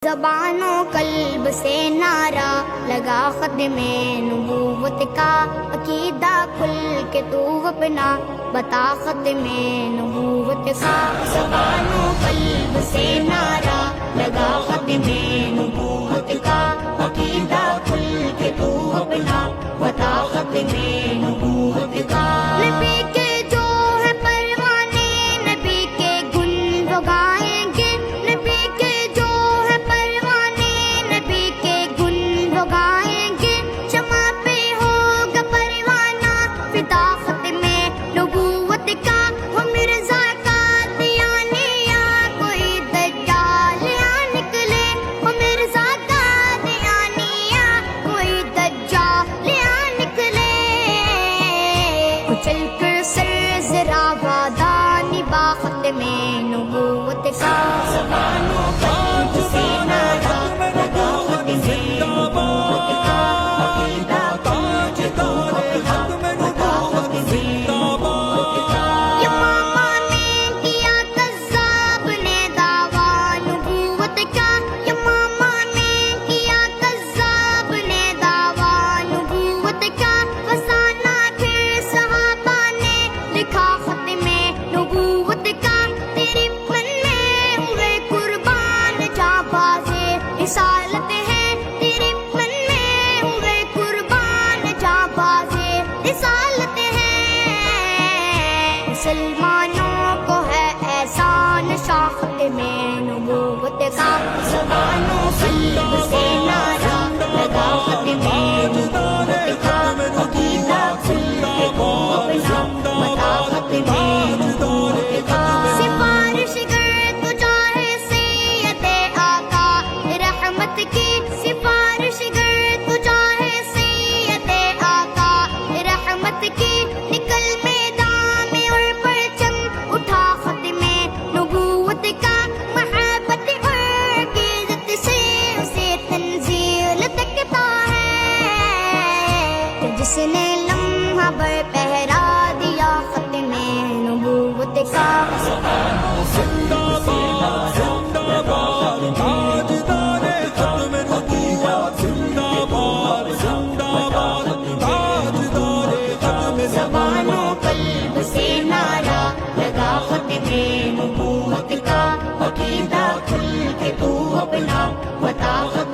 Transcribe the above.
زبان و قلب سے نعرہ لگا ختم نبوت کا، عقیدہ کھل کے تو اپنا بتا ختم نبوت کا۔ زبان و قلب سے نعرہ لگا ختم نبوت کا، عقیدہ کھل کے تو اپنا بتا ختم نبوت کا۔ نبی کے جو ہے پروانے، نبی کے گن وہ گائیں گے، نبی کے جو ہے پروانے، نبی کے گن وہ گائیں گے۔ شمع پہ ہوگا پروانہ فدا ختم نبوت کا، وہ مرزا کا دیانے یا کوئی دجال یا نکلے، وہ مرزا کا دیانے یا کوئی دجال یا نکلے۔ کچل کر سر ذرا وعدہ نبھا ختم نبوت کا۔ زبان و قلب سے نعرہ لگا ختم نبوت کا، عقیدہ کھل کے تو اپنا بتا ختم نبوت کا۔ یمامہ نے کیا کذاب نے دعویٰ نبوت کا، یمامہ نے کیا کذاب نے دعویٰ نبوت کا۔ فسانہ پھر صحابہ نے لکھا ختم نبوت کا۔ تیری من میں ہوئے قربان جاں باز رسالت ہے، تیرے من میں ہوئے قربان جاں باز رسالت ہے۔ مسلمانوں کو ہے احسان شاخت میں نبوت کا۔ زبان و قلب سے نعرہ لگا ختم نبوت کا، عقیدہ کھل کے تو اپنا بتا ختم نبوت کا۔ سفارش گر تو چاہے سید آقا رحمت کی، سفارش گر تو چاہے سید آقا رحمت کی، نکل میدان میں اور پرچم اٹھا ختم نبوت کا۔ محبت اور عزت سے اسے تنزیل تکتا ہے، کہ جس نے لمحہ بر پہرا دیا ختم نبوت کا۔ زبان و قلب سے نعرہ لگا ختم نبوت کا، عقیدہ کھل کے تو اپنا بتا ختم